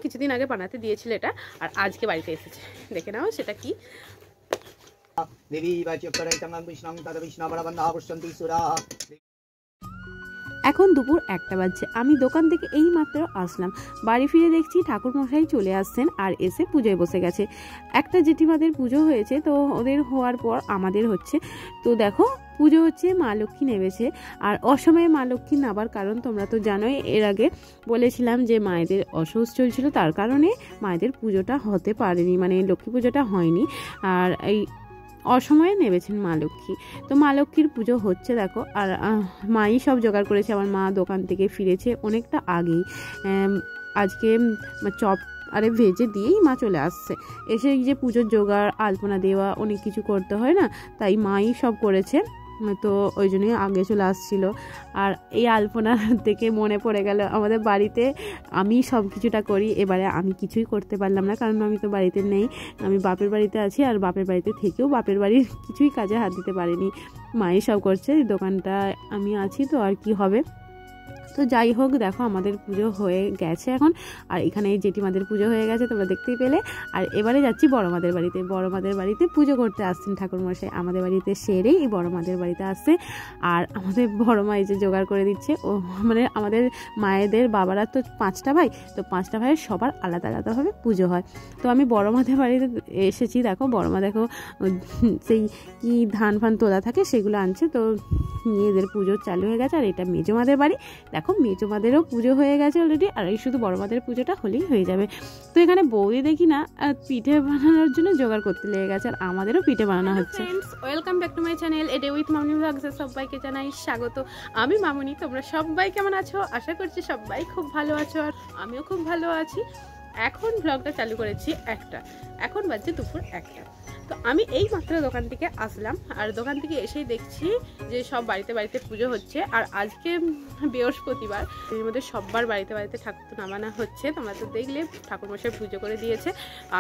কিছুদিন আগে বানাতে দিয়েছিল এটা, আর আজকে বাড়িতে এসেছে। দেখে নাও সেটা কি। এখন দুপুর 1টা বাজছে। আমি দোকান থেকে এই মাত্র আসলাম, বাড়ি ফিরে দেখছি ঠাকুরমশাই চলে আসছেন আর এসে পুজোয় বসে গেছে। একটা জেঠিমাদের পুজো হয়েছে, তো ওদের হওয়ার পর আমাদের হচ্ছে। তো দেখো পুজো হচ্ছে, মা লক্ষ্মী নেমেছে। আর অসময়ে মা লক্ষ্মী নাবার কারণ তোমরা তো জানোই, এর আগে বলেছিলাম যে মায়েদের অসুস্থ চলছিল, তার কারণে মায়েদের পুজোটা হতে পারেনি, মানে লক্ষ্মী পুজোটা হয়নি। আর এই অসময়ে নেমেছেন মা লক্ষ্মী। তো মা লক্ষ্মীর পুজো হচ্ছে দেখো। আর মাই সব জোগাড় করেছে। আমার মা দোকান থেকে ফিরেছে অনেকটা আগেই। আজকে চপ আরে ভেজে দিয়েই মা চলে আসছে। এসে যে পুজোর জোগাড়, আলপনা দেওয়া, অনেক কিছু করতে হয় না, তাই মাই সব করেছে। তো ওই জন্যই আগে চলে আসছিল। আর এই আলপনা থেকে মনে পড়ে গেল আমাদের বাড়িতে আমি সব কিছুটা করি, এবারে আমি কিছুই করতে পারলাম না, কারণ আমি তো বাড়িতে নেই, আমি বাপের বাড়িতে আছি। আর বাপের বাড়িতে থেকেও বাপের বাড়ির কিছুই কাজে হাত দিতে পারিনি, মাই সব করছে। দোকানটা আমি আছি তো আর কি হবে। তো যাই হোক, দেখো আমাদের পুজো হয়ে গেছে এখন। আর এখানে এই জেঠিমাদের পুজো হয়ে গেছে, তোমরা দেখতেই পেলে। আর এবারে যাচ্ছি বড়মাদের বাড়িতে। বড়মাদের বাড়িতে পুজো করতে আসছেন ঠাকুরমশাই, আমাদের বাড়িতে সেরেই এই বড়মাদের বাড়িতে আসছে। আর আমাদের বড় মা এই যে জোগাড় করে দিচ্ছে। ও মানে আমাদের মায়েদের বাবারা তো 5টা ভাই, তো 5টা ভাইয়ের সবার আলাদা আলাদাভাবে পুজো হয়। তো আমি বড়মাদের বাড়িতে এসেছি। দেখো বড়মা দেখো সেই কি ধান ফান তোলা থাকে সেগুলো আনছে। তো নিয়ে এদের পুজো চালু হয়ে গেছে। আর এটা মেজমাদের বাড়ি। দেখো মেজমাদেরও পুজো হয়ে গেছে অলরেডি, আর এই শুধু বড়মাদের পুজোটা হলেই হয়ে যাবে। তো এখানে বৌদি দেখি না পিঠে বানানোর জন্য জোগাড় করতে লেগে গেছে, আর আমাদেরও পিঠে বানানো হচ্ছে। Welcome back to my channel এডে উইথ মামনি ব্লগসে সবাইকে জানাই স্বাগত। আমি মামনি, তোমরা সবাই কেমন আছো? আশা করছি সবাই খুব ভালো আছো, আর আমিও খুব ভালো আছি। এখন ব্লগটা চালু করেছি 1টা, এখন বাজছে দুপুর 1টা। তো আমি এই মাত্র দোকান থেকে আসলাম, আর দোকান থেকে এসেই দেখছি যে সব বাড়িতে বাড়িতে পুজো হচ্ছে। আর আজকে বৃহস্পতিবার, এর মধ্যে সবার বাড়িতে বাড়িতে ঠাকুর তো নামানো হচ্ছে। তোমরা তো দেখলে ঠাকুরমশাই পুজো করে দিয়েছে,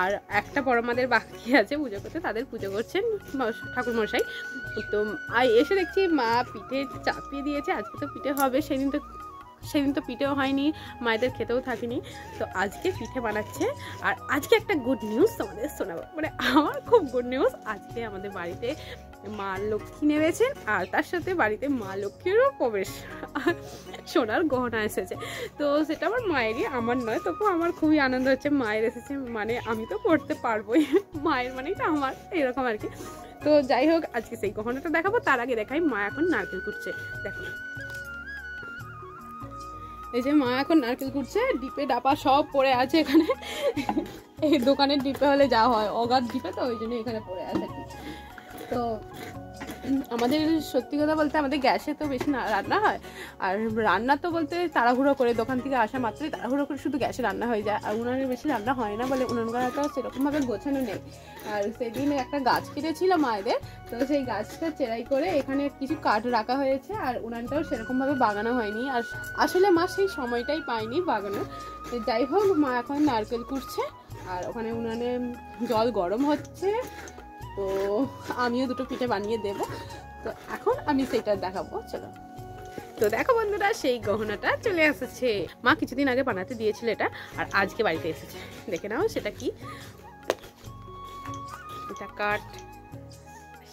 আর একটা বড়মাদের বাকি আছে পুজো করতে, তাদের পুজো করছেন ঠাকুরমশাই। তো এসে দেখছি মা পিঠে চাপিয়ে দিয়েছে। আজকে তো পিঠে হবে, সেদিন তো পিঠেও হয়নি, মায়েদের খেতেও থাকিনি। তো আজকে পিঠে বানাচ্ছে। আর আজকে একটা গুড নিউজ তোমাদের শোনাবো, মানে আমার খুব গুড নিউজ। আজকে আমাদের বাড়িতে মা লক্ষ্মী নেমেছেন, আর তার সাথে বাড়িতে মা লক্ষ্মীরও প্রবেশ, সোনার গহনা এসেছে। তো সেটা আমার মায়েরই, আমার নয়। তবুও আমার খুবই আনন্দ হচ্ছে, মায়ের এসেছে মানে আমি তো করতে পারবোই, মায়ের মানেই তো আমার, এরকম আর কি। তো যাই হোক, আজকে সেই গহনাটা দেখাবো। তার আগে দেখাই মা এখন নারকেল কুটছে। দেখো এই যে মা এখন নারকেল কুটছে, ডিপে ডাপা সব পড়ে আছে এখানে। এই দোকানের ডিপে হলে যা হয়, অগাধ ডিপে, তো ওই জন্য এখানে পড়ে আছে। তো আমাদের সত্যি কথা বলতে আমাদের গ্যাসে তো বেশি রান্না হয়, আর রান্না তো বলতে তাড়াহুড়ো করে দোকান থেকে আসা মাত্রই তাড়াহুড়ো করে শুধু গ্যাসে রান্না হয়ে যায়। আর উনানে বেশি রান্না হয় না বলে উনান করাটা সেরকমভাবে গোছানো নেই। আর সেদিন একটা গাছ কেটেছিল মায়েদের, তো সেই গাছটা চেরাই করে এখানে কিছু কাঠ রাখা হয়েছে, আর উনানটাও সেরকমভাবে বাগানো হয়নি। আর আসলে মা সেই সময়টাই পায়নি বাগানোর। যাই হোক, মা এখন নারকেল কুটছে, আর ওখানে উনানে জল গরম হচ্ছে। তো আমিও দুটো পিঠে বানিয়ে দেব। তো এখন আমি সেটা দেখাবো, চলো। তো দেখো বন্ধুরা, সেই গহনাটা চলে এসেছে। মা কিছুদিন আগে বানাতে দিয়েছিল এটা, আর আজকে বাড়িতে এসেছে। দেখে নাও সেটা কি। এটা কাঠ,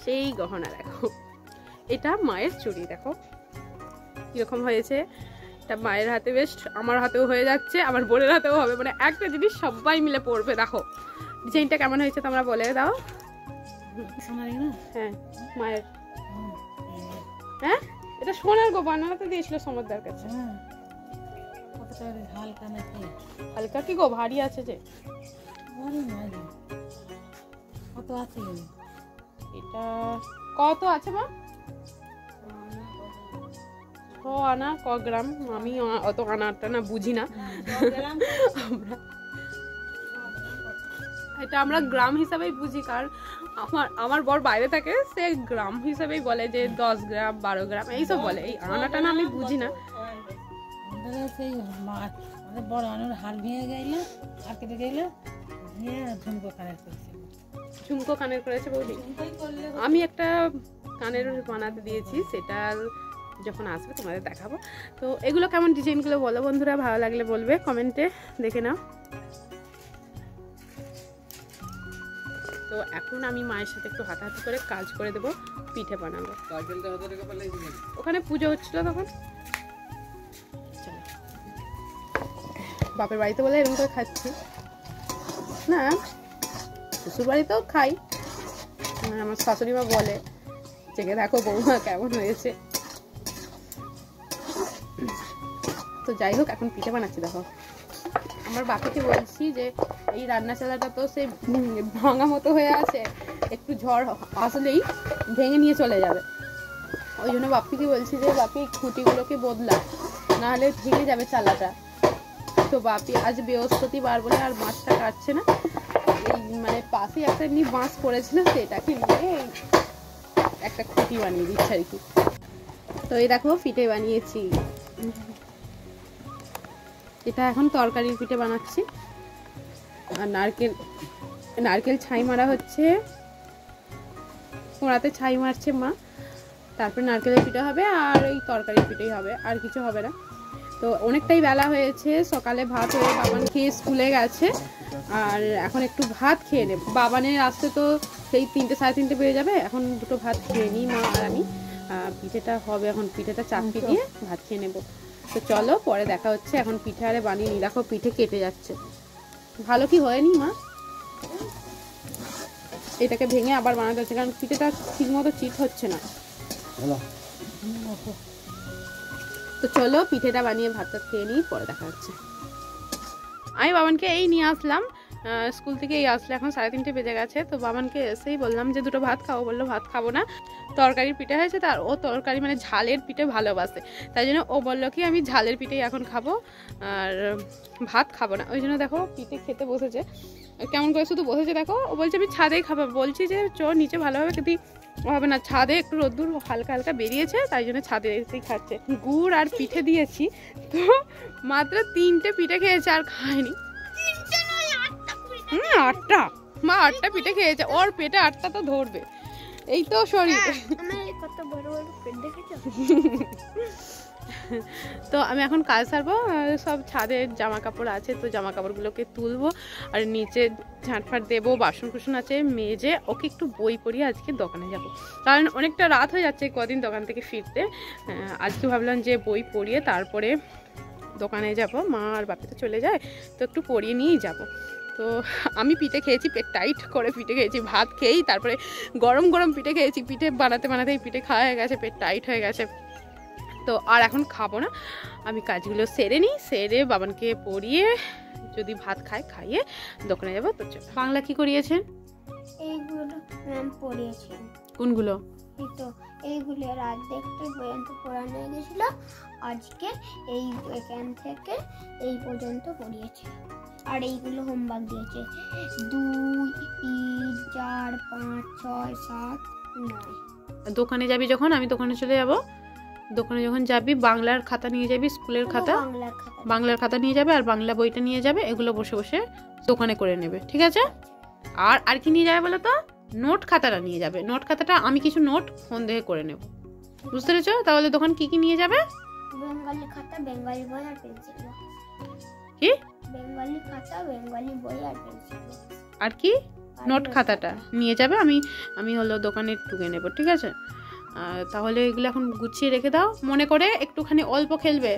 সেই গহনা। দেখো এটা মায়ের চুড়ি, দেখো কিরকম হয়েছে। এটা মায়ের হাতে, বেশ আমার হাতেও হয়ে যাচ্ছে, আমার বোনের হাতেও হবে, মানে একটা জিনিস সবাই মিলে পড়বে। দেখো ডিজাইনটা কেমন হয়েছে তোমরা বলে দাও। হ্যাঁ মায়ের, হ্যাঁ এটা সোনার গো, বানাতে দিয়েছিল সমরদার কাছে। হালকা কি গো, ভারী আছে যে। এটা কত আছে মা? 6 আনা ক গ্রাম? আমি অত আনাটা না বুঝি না। এটা আমরা গ্রাম হিসাবেই বুঝি, কারণ আমার বর বাইরে থাকে, সে গ্রাম হিসাবেই বলে যে 10 গ্রাম 12 গ্রাম এইসব বলে। এই আনাটা না আমি বুঝি না। ঝুমকো কানের করেছে বৌদি। আমি একটা কানের বানাতে দিয়েছি, সেটা যখন আসবে তোমাদের দেখাবো। তো এগুলো কেমন ডিজাইনগুলো বলো বন্ধুরা, ভালো লাগলে বলবে কমেন্টে, দেখে নাও। তো এখন আমি মায়ের সাথে একটু হাতাহাতি করে কাজ করে দেবো, পিঠে বানাবো। ওখানে পুজো হচ্ছিল তখন। চলো, বাপের বাড়িতে বলে এরকম করে খাচ্ছি না, শ্বশুর বাড়িতেও খাই। আমার শাশুড়ি মা বলে চেখে দেখো বৌমা কেমন হয়েছে। তো যাই হোক, এখন পিঠে বানাচ্ছি। দেখো, আমার বাপিকে বলছি যে এই রান্না চালাটা তো সে ভাঙা মতো হয়ে আছে, একটু ঝড় আসলেই ভেঙে নিয়ে চলে যাবে। ওই জন্য বাপিকে বলছি যে বাপি খুঁটিগুলোকে বদলা, নাহলে ভেঙে যাবে চালাটা। তো বাপি আজ বৃহস্পতিবার বলে আর মাছটা কাটছে না, এই মানে পাশে একটা এমনি বাঁশ পড়েছিল সেটাকে নিয়ে একটা খুঁটি বানিয়ে দিচ্ছে আর কি। তো এই দেখো পিঠে বানিয়েছি। এটা এখন তরকারির পিঠে বানাচ্ছি। আর নারকেল ছাই মারা হচ্ছে, কোড়াতে ছাই মারছে মা, তারপরে নারকেলের পিঠে হবে আর এই তরকারির পিঠেই হবে, আর কিছু হবে না। তো অনেকটাই বেলা হয়েছে, সকালে ভাত হয়ে বাবান খেয়ে স্কুলে গেছে, আর এখন একটু ভাত খেয়ে নেব। বাবানের আসতে তো সেই 3টে সাড়ে 3টে বেজে যাবে, এখন দুটো ভাত খেয়ে নিই মা আর আমি। পিঠেটা হবে, এখন পিঠেটা চাপি দিয়ে ভাত খেয়ে নেব। তো চলো পরে দেখা হচ্ছে। এখন পিঠে আরে বানিয়ে নি, দেখো পিঠে কেটে যাচ্ছে। ভালো কি হয়নি মা? এটাকে ভেঙে আবার বানাতে হচ্ছে, কারণ পিঠেটা ঠিক মতো চিট হচ্ছে না। তো চলো পিঠেটা বানিয়ে ভাতটা খেয়ে নিই, পরে দেখা হচ্ছে। আমি বাবানকে এই নিয়ে আসলাম স্কুল থেকে, এই আসলে এখন 3:30 বেজে গেছে। তো বাবানকে এসেই বললাম যে দুটো ভাত খাবো, বললো ভাত খাবো না, তরকারির পিঠে হয়েছে। তার ও তরকারি মানে ঝালের পিঠে ভালোবাসে, তাই জন্য ও বললো কি আমি ঝালের পিঠেই এখন খাবো আর ভাত খাবো না। ওই জন্য দেখো পিঠে খেতে বসেছে, কেমন করে শুধু বসেছে দেখো। ও বলছে আমি ছাদেই খাবো, বলছি যে চ নিচে ভালোভাবে খেতে হবে না, ছাদে একটু রোদ্দুর হালকা হালকা বেরিয়েছে, তাই জন্য ছাদে এসেই খাচ্ছে। গুড় আর পিঠে দিয়েছি, তো মাত্র 3টে পিঠে খেয়েছে, আর খায়নি। 8টা মা 8টা পিঠে খেয়েছে, ওর পেটে 8টা তো ধরবে, এই তো শরীর। তো আমি এখন কাজ সারবো, সব ছাদের জামা কাপড় আছে, তো জামা কাপড়গুলোকে তুলবো আর নিচে ঝাঁটফাট দেবো, বাসন কুসন আছে মেজে। ওকে একটু বই পড়িয়ে আজকে দোকানে যাব, কারণ অনেকটা রাত হয়ে যাচ্ছে কদিন দোকান থেকে ফিরতে। আজকে ভাবলাম যে বই পড়িয়ে তারপরে দোকানে যাব, মা আর বাপি তো চলে যায়, তো একটু পড়িয়ে নিয়েই যাব। তো আমি পিঠে খেয়েছি, পেট টাইট করে পিঠে খেয়েছি, ভাত খেয়েই তারপরে গরম গরম পিঠে খেয়েছি। পিঠে বানাতে বানাতেই পিঠে খাওয়া হয়ে গেছে, পেট টাইট হয়ে গেছে। তো আর এখন খাবো না, আমি কাজগুলো সেরে নিই, সেরে বাবানকে পড়িয়ে যদি ভাত খাইয়ে দোকানে যাবো। তো চলো। বাংলা কি করিয়েছেন? এইগুলো ম্যাম পড়িয়েছেন। কোনগুলো? এই তো এইগুলো রাত দেখতে পর্যন্ত পড়ানো গেছিল, আজকে এই এখান থেকে এই পর্যন্ত পড়িয়েছে। আর এইগুলো হোমওয়ার্ক দিয়েছে 2 3 4 5 6 7 9। দোকানে যাবি যখন, আমি দোকানে চলে যাব, দোকানে যখন যাবি বাংলার খাতা নিয়ে যাবি, স্কুলের খাতা, বাংলার খাতা নিয়ে যাবে আর বাংলা বইটা নিয়ে যাবে, এগুলো বসে বসে দোকানে করে নেবে, ঠিক আছে? আর কি নিয়ে যাবে বলো তো? নোট খাতাটা নিয়ে যাবে। নোট খাতাটা আমি কিছু নোট ফোন দেখে করে নেব, বুঝতে পেরেছো? তাহলে দোকান কি কি নিয়ে যাবে? বেঙ্গলি খাতা, বেঙ্গলি বই আর পেন্সিল। কি? বেঙ্গলি খাতা, বেঙ্গলি বই আর পেন্সিল। আর কি? নোট খাতাটা নিয়ে যাবে, আমি হলো দোকানে টুকে নেব, ঠিক আছে? তাহলে এগুলো এখন গুছিয়ে রেখে দাও, মনে করে একটুখানি অল্প খেলবে,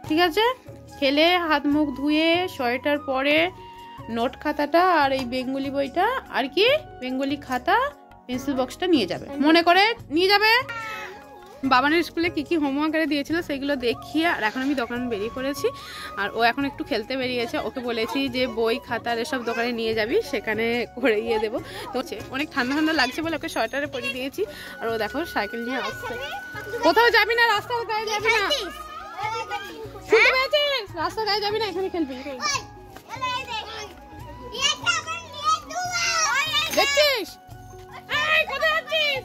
ঠিক আছে? খেলে হাত মুখ ধুয়ে সোয়েটার পরে নোট খাতাটা আর এই বেঙ্গলি বইটা আর কি বেঙ্গলি খাতা পেন্সিল বক্সটা নিয়ে যাবে, মনে করে নিয়ে যাবে। বাবানের স্কুলে কি কি হোমওয়ার্ক করে দিয়েছিল সেগুলো দেখিয়ে আর এখন আমি দোকান বেরিয়ে পড়েছি। আর ও এখন একটু খেলতে বেরিয়েছে, ওকে বলেছি যে বই খাতার এসব দোকানে নিয়ে যাবি, সেখানে করে দিয়ে দেবো। তো অনেক ঠান্ডা ঠান্ডা লাগছে বলে ওকে সোয়েটারে পরিয়ে দিয়েছি। আর ও দেখো সাইকেল নিয়ে আসছে। কোথাও যাবি না, রাস্তার গায়ে যাবি না, শুনতে পেয়েছিস? রাস্তার গায়ে যাবি না, এখানে খেলবি। দেখছিস কোথায় যাচ্ছিস?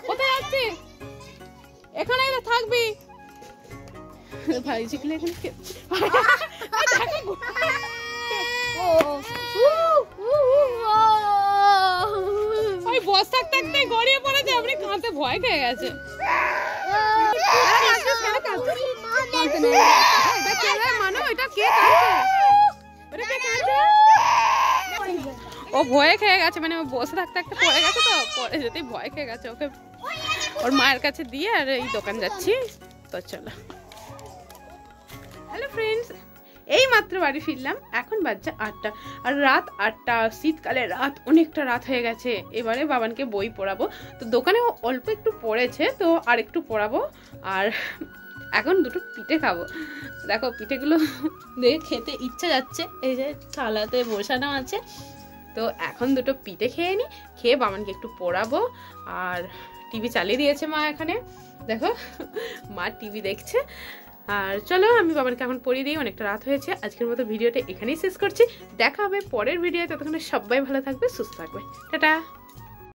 কোথায় যাচ্ছিস? এখানে থাকবি ভাই, যেগুলো এখানে বস থাকতে থাকতে গড়িয়ে পড়েছে, আপনি কাঁদতে ভয় খেয়ে গেছে। ও ভয়ে খেয়ে গেছে, মানে ও বসে থাকতে থাকতে পড়ে গেছে, তো পড়ে যেতেই ভয় খেয়ে গেছে। ওকে ওর মায়ের কাছে দিয়ে আর এই দোকান যাচ্ছি। তো চলো। হ্যালো ফ্রেন্ডস, এই মাত্র বাড়ি ফিরলাম, এখন বাজছে 8টা, আর রাত 8টা, শীতকালে রাত অনেকটা রাত হয়ে গেছে। এবারে বাবানকে বই পড়াবো, তো দোকানে অল্প একটু পড়েছে, তো আর একটু পড়াবো। আর এখন দুটো পিঠে খাবো। দেখো পিঠেগুলো দেখে খেতে ইচ্ছা যাচ্ছে, এই যে থালাতে বসানো আছে। তো এখন দুটো পিঠে খেয়ে নিই, খেয়ে বাবানকে একটু পড়াবো। আর টিভি চালিয়ে দিয়েছে মা, এখানে দেখো মা টিভি দেখছে। আর চলো আমি বাবানকে এখন পড়িয়ে দিই, অনেকটা রাত হয়েছে। আজকের মতো ভিডিওটা এখানেই শেষ করছি, দেখা হবে পরের ভিডিও। ততক্ষণে সবাই ভালো থাকবে, সুস্থ থাকবে, টাটা।